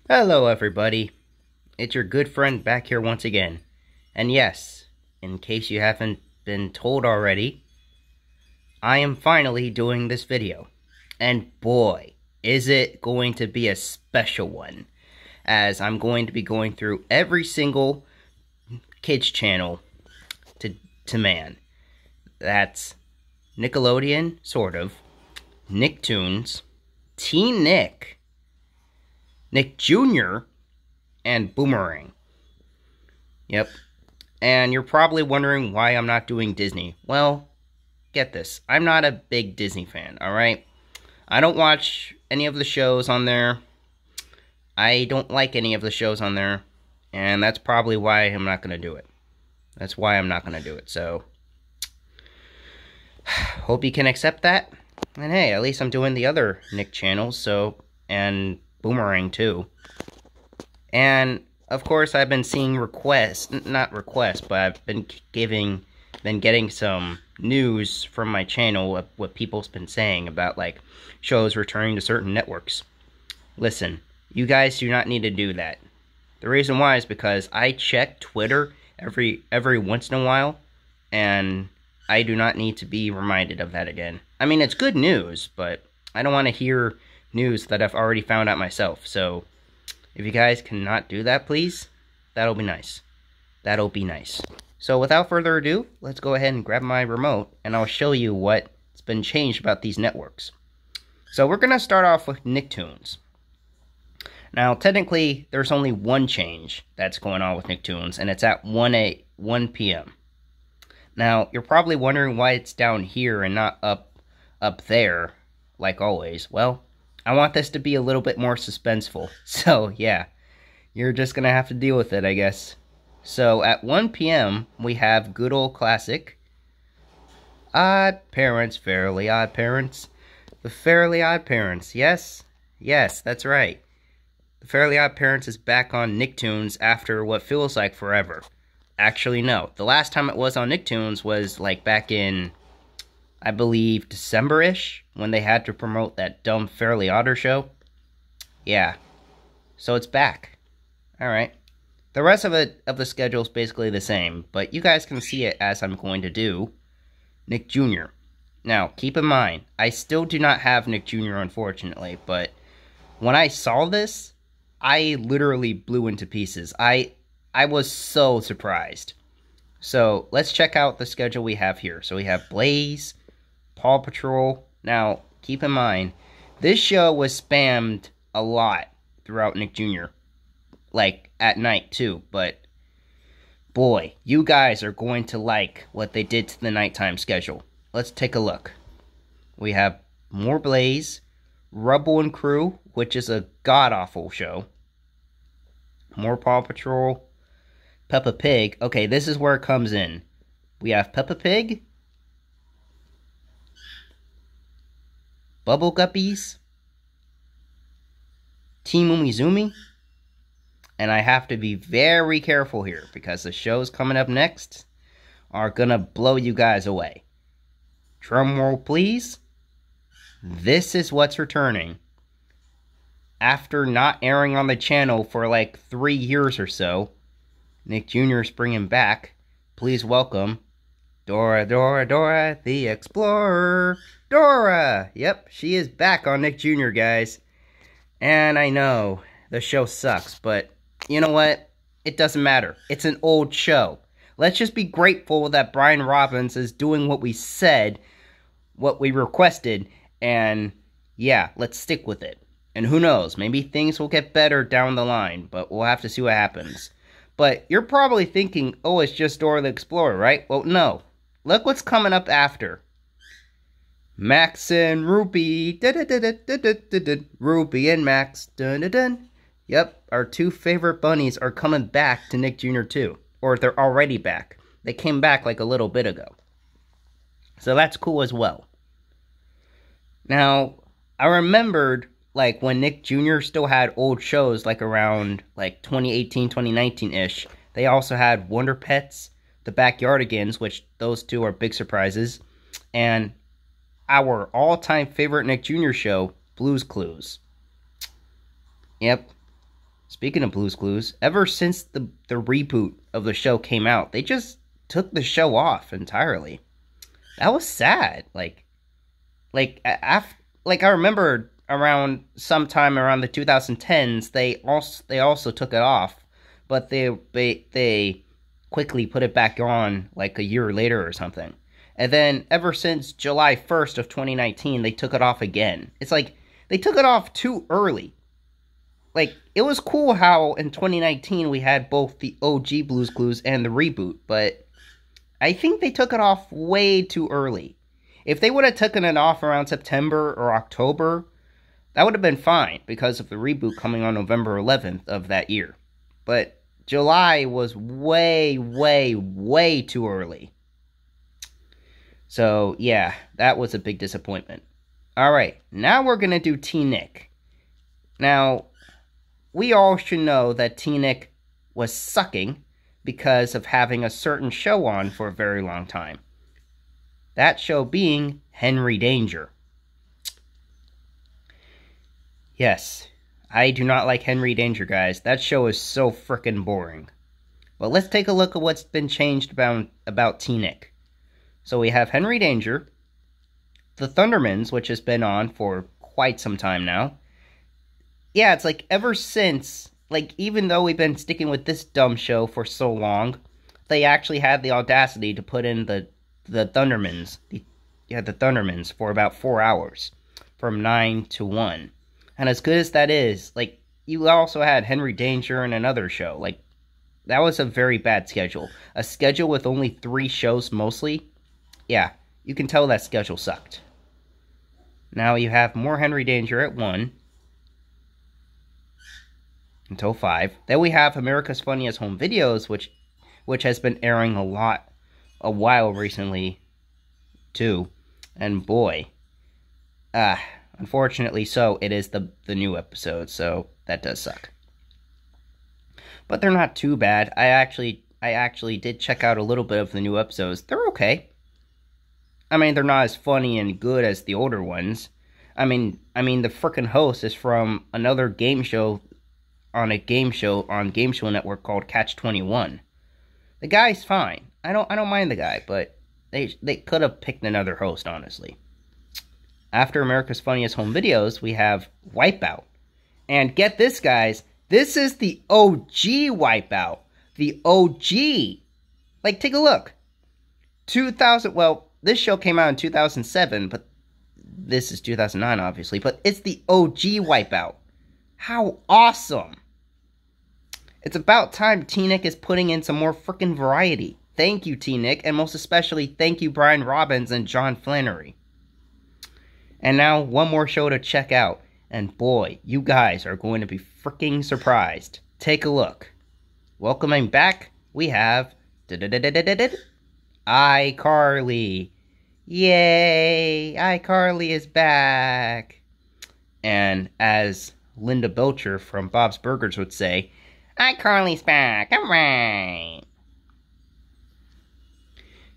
Hello, everybody. It's your good friend back here once again. And yes, in case you haven't been told already, I am finally doing this video. And boy, is it going to be a special one, as I'm going to be going through every single kids channel to man. That's Nickelodeon, sort of, Nicktoons, Teen Nick, Nick Jr., and Boomerang. Yep. And you're probably wondering why I'm not doing Disney. Well, get this. I'm not a big Disney fan, alright? I don't watch any of the shows on there. I don't like any of the shows on there. And that's probably why I'm not going to do it. That's why I'm not going to do it. So, hope you can accept that. And hey, at least I'm doing the other Nick channels, so, and Boomerang too. And of course, I've been seeing requests, not requests, but I've been getting some news from my channel of what people's been saying about, like, shows returning to certain networks. Listen, you guys do not need to do that. The reason why is because I check Twitter every once in a while, and I do not need to be reminded of that again. I mean, it's good news, but I don't want to hear news that I've already found out myself, so if you guys cannot do that, please, that'll be nice. That'll be nice. So without further ado, let's go ahead and grab my remote, and I'll show you what's been changed about these networks. So we're going to start off with Nicktoons. Now, technically, there's only one change that's going on with Nicktoons, and it's at 1 p.m. Now, you're probably wondering why it's down here and not up there, like always. Well, I want this to be a little bit more suspenseful. So, yeah, you're just going to have to deal with it, I guess. So, at 1 p.m., we have Good Old Classic, Odd Parents, Fairly Odd Parents, The Fairly Odd Parents. Yes, that's right. The Fairly Odd Parents is back on Nicktoons after what feels like forever. Actually, no. The last time it was on Nicktoons was, like, back in, I believe, December-ish, when they had to promote that dumb Fairly Odder show. Yeah. So it's back. Alright. The rest of the schedule is basically the same, but you guys can see it as I'm going to do Nick Jr. Now, keep in mind, I still do not have Nick Jr., unfortunately, but when I saw this, I literally blew into pieces. I was so surprised. So, let's check out the schedule we have here. So, we have Blaze, Paw Patrol. Now, keep in mind, this show was spammed a lot throughout Nick Jr. Like, at night, too. But, boy, you guys are going to like what they did to the nighttime schedule. Let's take a look. We have more Blaze, Rubble and Crew, which is a god-awful show. More Paw Patrol, Peppa Pig. Okay, this is where it comes in. We have Peppa Pig, Bubble Guppies, Team Umizoomi, and I have to be very careful here because the shows coming up next are gonna blow you guys away. Drum roll, please. This is what's returning. After not airing on the channel for like 3 years or so, Nick Jr. is bringing back. Please welcome Dora, Dora, Dora, the Explorer. Dora! Yep, she is back on Nick Jr., guys. And I know, the show sucks, but you know what? It doesn't matter. It's an old show. Let's just be grateful that Brian Robbins is doing what we said, what we requested, and yeah, let's stick with it. And who knows, maybe things will get better down the line, but we'll have to see what happens. But you're probably thinking, oh, it's just Dora the Explorer, right? Well, no. Look what's coming up after. Max and Ruby. Ruby and Max. Dun dun dun. Yep, our two favorite bunnies are coming back to Nick Jr. too. Or they're already back. They came back like a little bit ago. So that's cool as well. Now, I remembered, like, when Nick Jr. still had old shows, like, around, like, 2018, 2019-ish. They also had Wonder Pets, The Backyardigans, which those two are big surprises, and our all-time favorite Nick Jr. show, Blue's Clues. Yep. speaking of Blue's Clues, ever since the reboot of the show came out, they just took the show off entirely. That was sad. I remember around sometime around the 2010s, they also took it off, but they quickly put it back on like a year later or something. And then ever since July 1st of 2019, they took it off again. It's like they took it off too early. Like, it was cool how in 2019 we had both the OG Blue's Clues and the reboot, but I think they took it off way too early. If they would have taken it off around September or October, that would have been fine because of the reboot coming on November 11th of that year. But July was way, way, way too early. So, yeah, that was a big disappointment. Alright, now we're going to do T-Nick. Now, we all should know that T-Nick was sucking because of having a certain show on for a very long time. That show being Henry Danger. Yes, I do not like Henry Danger, guys. That show is so frickin' boring. But let's take a look at what's been changed about T-Nick. So we have Henry Danger, the Thundermans, which has been on for quite some time now. Yeah, it's like ever since, like, even though we've been sticking with this dumb show for so long, they actually had the audacity to put in the Thundermans. The Thundermans for about 4 hours, from 9 to 1. And as good as that is, like, you also had Henry Danger and another show. Like, that was a very bad schedule. A schedule with only 3 shows mostly. Yeah, you can tell that schedule sucked. Now you have more Henry Danger at 1. Until 5. Then we have America's Funniest Home Videos, which has been airing a while recently, too. And boy, unfortunately so, it is the new episode, so that does suck. But they're not too bad. I actually did check out a little bit of the new episodes. They're okay. I mean, they're not as funny and good as the older ones. I mean, the frickin' host is from another game show on Game Show Network called Catch 21. The guy's fine. I don't mind the guy, but they could have picked another host, honestly. After America's Funniest Home Videos, we have Wipeout. And get this, guys, this is the OG Wipeout. The OG. Like, take a look. This show came out in 2007, but this is 2009, obviously. But it's the OG Wipeout. How awesome. It's about time T-Nick is putting in some more frickin' variety. Thank you, T-Nick, and most especially, thank you, Brian Robbins and John Flannery. And now, one more show to check out. And boy, you guys are going to be fricking surprised. Take a look. Welcoming back, we have iCarly. Yay! iCarly is back. And as Linda Belcher from Bob's Burgers would say, iCarly's back, alright!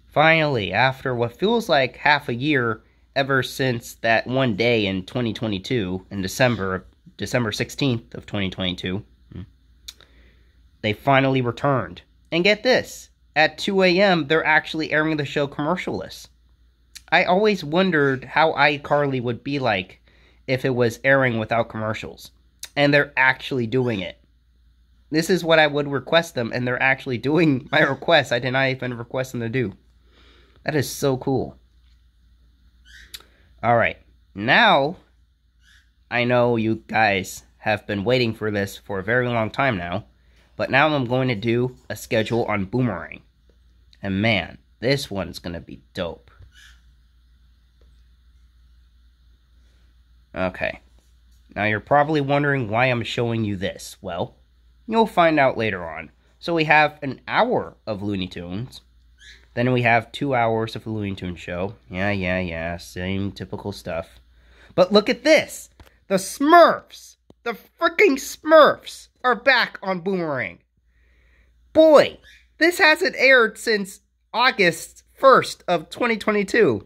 Finally, after what feels like half a year ever since that one day in 2022, in December 16th of 2022, they finally returned. And get this, at 2 a.m., they're actually airing the show commercialless. I always wondered how iCarly would be like if it was airing without commercials. And they're actually doing it. This is what I would request them, and they're actually doing my request I did not even request them to do. That is so cool. Alright, now, I know you guys have been waiting for this for a very long time now, but now I'm going to do a schedule on Boomerang. And man, this one's going to be dope. Okay, now you're probably wondering why I'm showing you this. Well, you'll find out later on. So we have an hour of Looney Tunes. Then we have 2 hours of the Looney Tunes show. Yeah, same typical stuff. But look at this! The Smurfs! The freaking Smurfs are back on Boomerang. Boy, this hasn't aired since August 1st of 2022.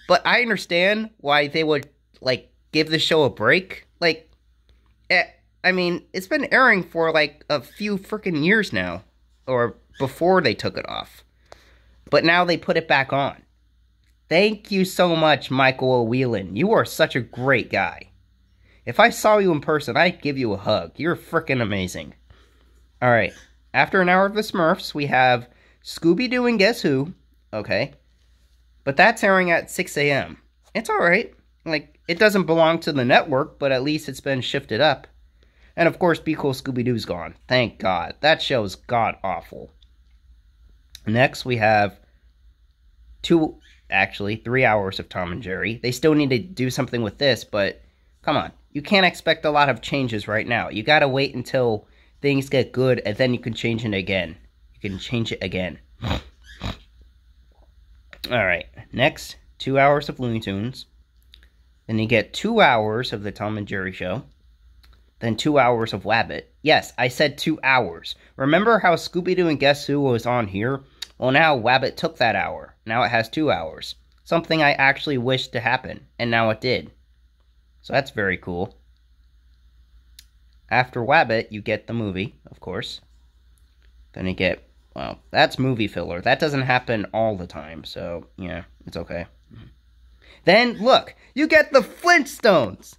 But I understand why they would, like, give the show a break. Like, I mean, it's been airing for like a few freaking years now. Or before they took it off. But now they put it back on. Thank you so much, Michael O'Whelan. You are such a great guy. If I saw you in person, I'd give you a hug. You're freaking amazing. Alright. After an hour of the Smurfs, we have Scooby-Doo and Guess Who. Okay. But that's airing at 6 a.m. It's alright. Like, it doesn't belong to the network, but at least it's been shifted up. And of course, Be Cool Scooby-Doo's gone. Thank God. That show's god-awful. Next, we have 3 hours of Tom and Jerry. They still need to do something with this, but come on. You can't expect a lot of changes right now. You gotta wait until things get good, and then you can change it again. You can change it again. Alright, next, 2 hours of Looney Tunes. Then you get 2 hours of the Tom and Jerry Show. Then 2 hours of Wabbit. Yes, I said 2 hours. Remember how Scooby-Doo and Guess Who was on here? Well, now Wabbit took that hour. Now it has 2 hours. Something I actually wished to happen, and now it did. So that's very cool. After Wabbit, you get the movie, of course. Then you get, well, that's movie filler. That doesn't happen all the time, so, yeah, it's okay. Then, look, you get the Flintstones!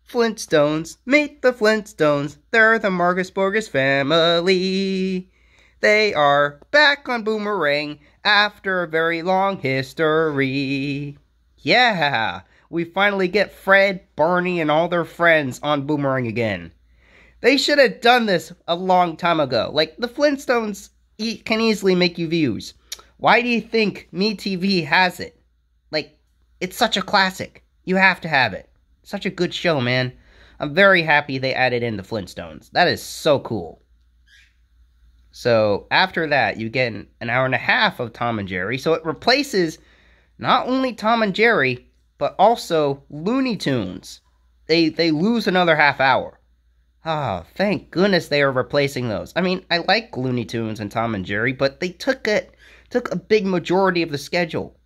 Flintstones, meet the Flintstones. They're the Marcus Borges family. They are back on Boomerang after a very long history. Yeah, we finally get Fred, Barney, and all their friends on Boomerang again. They should have done this a long time ago. Like, the Flintstones can easily make you views. Why do you think MeTV has it? Like, it's such a classic. You have to have it. Such a good show, man. I'm very happy they added in the Flintstones. That is so cool. So, after that, you get an hour and a half of Tom and Jerry. So it replaces not only Tom and Jerry, but also Looney Tunes. They lose another half hour. Ah, oh, thank goodness they are replacing those. I mean, I like Looney Tunes and Tom and Jerry, but they took a big majority of the schedule.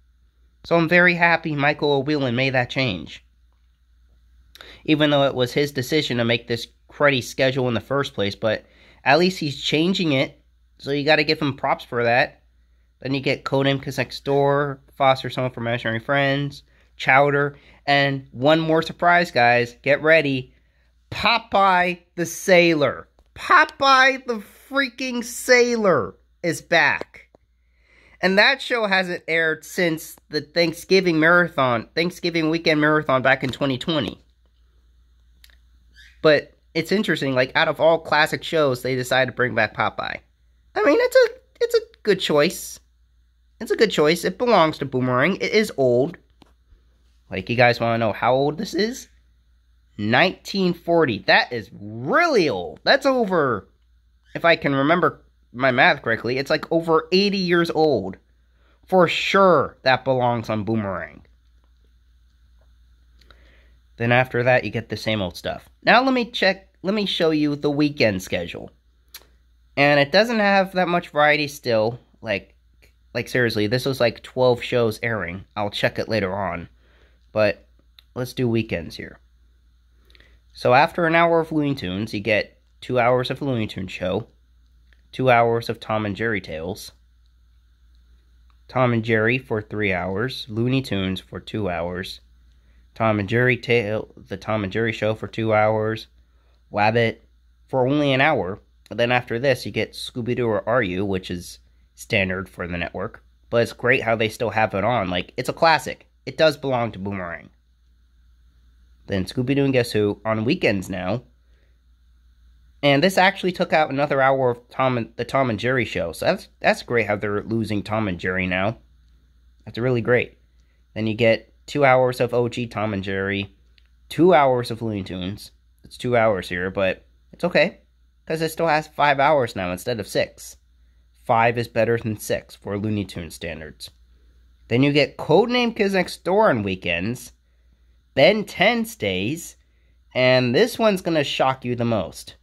So I'm very happy Michael O'Whelan made that change. Even though it was his decision to make this cruddy schedule in the first place, but at least he's changing it, so you gotta give him props for that. Then you get Codename Kids Next Door, Foster's Home for Imaginary Friends, Chowder, and one more surprise, guys. Get ready. Popeye the Sailor. Popeye the freaking Sailor is back. And that show hasn't aired since the Thanksgiving weekend marathon back in 2020. But it's interesting, like, out of all classic shows, they decided to bring back Popeye. I mean, it's a good choice. It's a good choice. It belongs to Boomerang. It is old. Like, you guys want to know how old this is? 1940. That is really old. That's over, if I can remember my math correctly, it's like over 80 years old. For sure, that belongs on Boomerang. Then after that, you get the same old stuff. Now let me show you the weekend schedule. And it doesn't have that much variety still. Like seriously, this was like 12 shows airing. I'll check it later on. But let's do weekends here. So after an hour of Looney Tunes, you get 2 hours of Looney Tunes show, 2 hours of Tom and Jerry Tales, Tom and Jerry for 3 hours, Looney Tunes for 2 hours, the Tom and Jerry Show for 2 hours, Wabbit for only an hour. And then after this, you get Scooby-Doo or Are You, which is standard for the network. But it's great how they still have it on. Like, it's a classic. It does belong to Boomerang. Then Scooby-Doo and Guess Who on weekends now. And this actually took out another hour of the Tom and Jerry Show. So that's great how they're losing Tom and Jerry now. That's really great. Then you get 2 hours of OG Tom and Jerry, 2 hours of Looney Tunes. It's 2 hours here, but it's okay, because it still has 5 hours now instead of 6. 5 is better than 6 for Looney Tunes standards. Then you get Codename Kids Next Door on weekends, Ben 10 stays, and this one's going to shock you the most.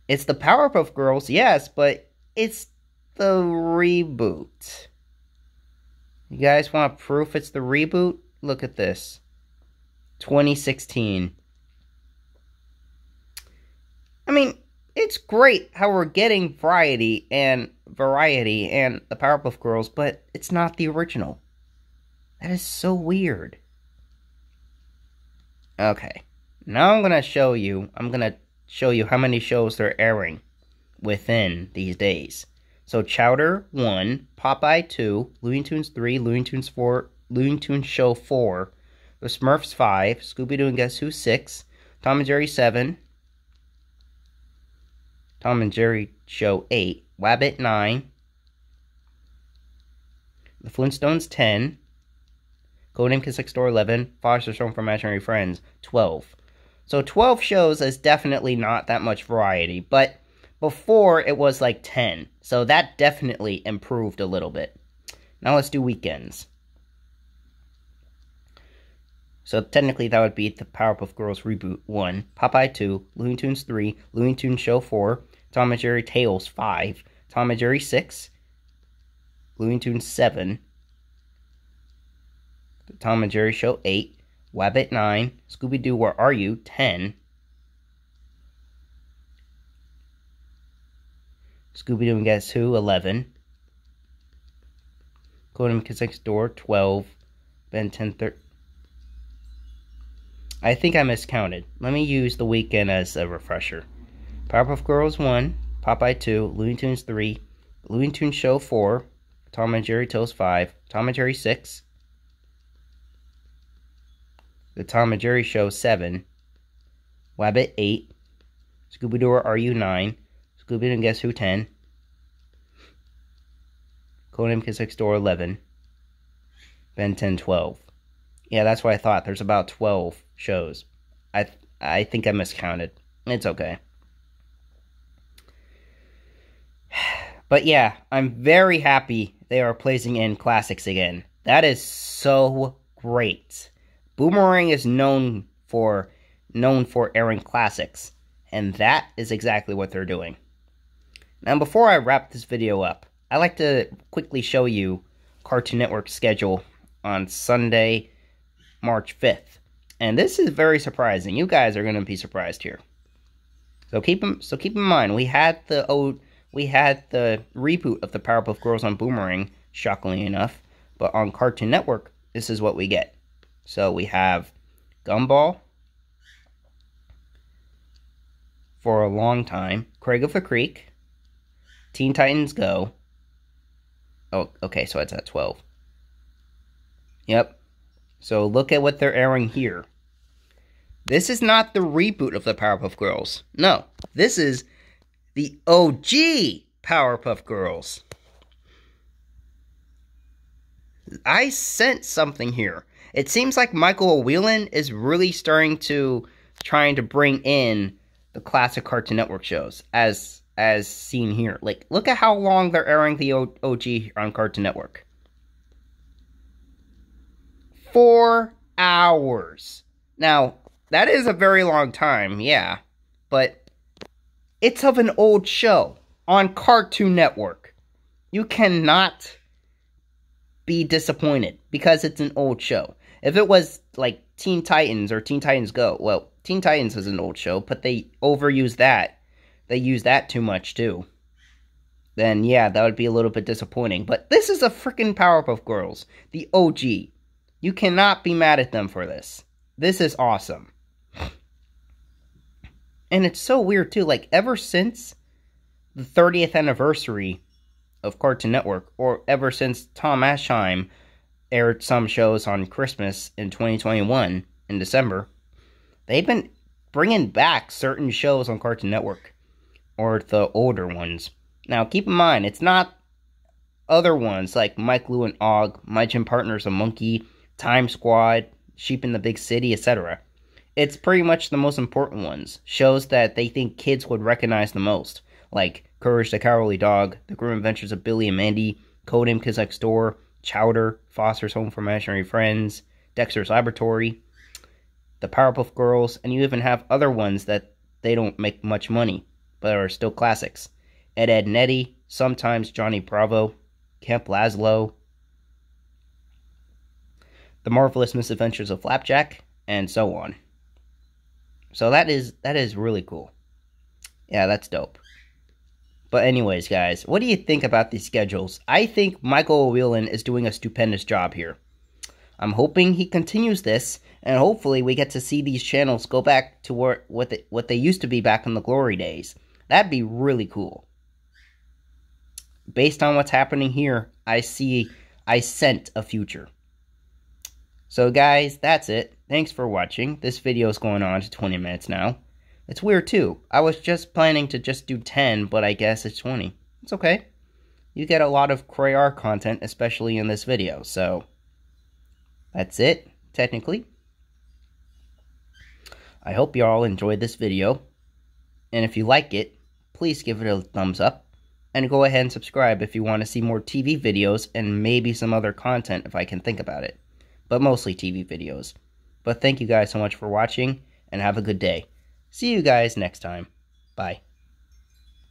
It's the Powerpuff Girls, yes, but it's the reboot. You guys want proof it's the reboot? Look at this. 2016. mean, it's great how we're getting variety and the Powerpuff Girls, but it's not the original. That is so weird. Okay, now I'm gonna show you how many shows they're airing within these days. So Chowder 1, Popeye 2, Looney Tunes 3, Looney Tunes 4, Looney Tunes Show 4, The Smurfs 5, Scooby-Doo and Guess Who 6, Tom and Jerry 7, Tom and Jerry Show 8, Wabbit 9, The Flintstones 10, Codename Kids Next Door 11, Foster's Home for Imaginary Friends 12. So 12 shows is definitely not that much variety, but before it was like 10, so that definitely improved a little bit. Now let's do weekends. So technically that would be the Powerpuff Girls Reboot 1, Popeye 2, Looney Tunes 3, Looney Tunes Show 4, Tom and Jerry Tales 5, Tom and Jerry 6, Looney Tunes 7, The Tom and Jerry Show 8, Wabbit 9, Scooby-Doo Where Are You 10, Scooby-Doo and Guess Who 11, Codename Kids Next Door 12, Ben 10, 13. I think I miscounted. Let me use the weekend as a refresher. Powerpuff Girls 1, Popeye 2, Looney Tunes 3, Looney Tunes Show 4, Tom and Jerry Tales 5, Tom and Jerry 6, The Tom and Jerry Show 7, Wabbit 8, Scooby-Doo Where Are You 9, Scooby-Doo and Guess Who 10, Codename Kids Next Door 11, Ben 10, 12. Yeah, that's what I thought. There's about 12 shows. I think I miscounted. It's okay. But yeah, I'm very happy they are placing in classics again. That is so great. Boomerang is known for airing classics, and that is exactly what they're doing. Now, before I wrap this video up, I'd like to quickly show you Cartoon Network's schedule on Sunday, March 5th. And this is very surprising. You guys are going to be surprised here. So keep in mind, we had the reboot of the Powerpuff Girls on Boomerang, shockingly enough, but on Cartoon Network, this is what we get. So we have Gumball for a long time, Craig of the Creek, Teen Titans Go. Oh, okay, so it's at 12. Yep. So look at what they're airing here. This is not the reboot of the Powerpuff Girls. No, this is the OG Powerpuff Girls. I sense something here. It seems like Michael Whelan is really trying to bring in the classic Cartoon Network shows as seen here. Like, look at how long they're airing the OG on Cartoon Network. 4 hours. Now, that is a very long time, yeah. But it's of an old show on Cartoon Network. You cannot be disappointed because it's an old show. If it was like Teen Titans or Teen Titans Go, well, Teen Titans is an old show, but they overuse that. They use that too much too. Then yeah, that would be a little bit disappointing. But this is a freaking Powerpuff Girls, the OG. You cannot be mad at them for this. This is awesome. And it's so weird too, like ever since the 30th anniversary of Cartoon Network, or ever since Tom Aschheim aired some shows on Christmas in 2021, in December, they've been bringing back certain shows on Cartoon Network, or the older ones. Now, keep in mind, it's not other ones like Mike, Lou, and Og, My Gym Partner's a Monkey, Time Squad, Sheep in the Big City, etc. It's pretty much the most important ones, shows that they think kids would recognize the most, like Courage the Cowardly Dog, The Grim Adventures of Billy and Mandy, Codename Kids Next Door, Chowder, Foster's Home for Imaginary Friends, Dexter's Laboratory, The Powerpuff Girls, and you even have other ones that they don't make much money, but are still classics. Ed, Edd n Eddy, sometimes Johnny Bravo, Camp Lazlo, The Marvelous Misadventures of Flapjack, and so on. So that is really cool. Yeah, that's dope. But anyways, guys, what do you think about these schedules? I think Michael Whelan is doing a stupendous job here. I'm hoping he continues this, and hopefully we get to see these channels go back to what they used to be back in the glory days. That'd be really cool. Based on what's happening here, I scent a future. So guys, that's it. Thanks for watching. This video is going on to 20 minutes now. It's weird too. I was just planning to just do 10, but I guess it's 20. It's okay. You get a lot of Crayar content, especially in this video, so that's it, technically. I hope you all enjoyed this video, and if you like it, please give it a thumbs up, and go ahead and subscribe if you want to see more TV videos and maybe some other content if I can think about it, but mostly TV videos. But thank you guys so much for watching, and have a good day. See you guys next time. Bye.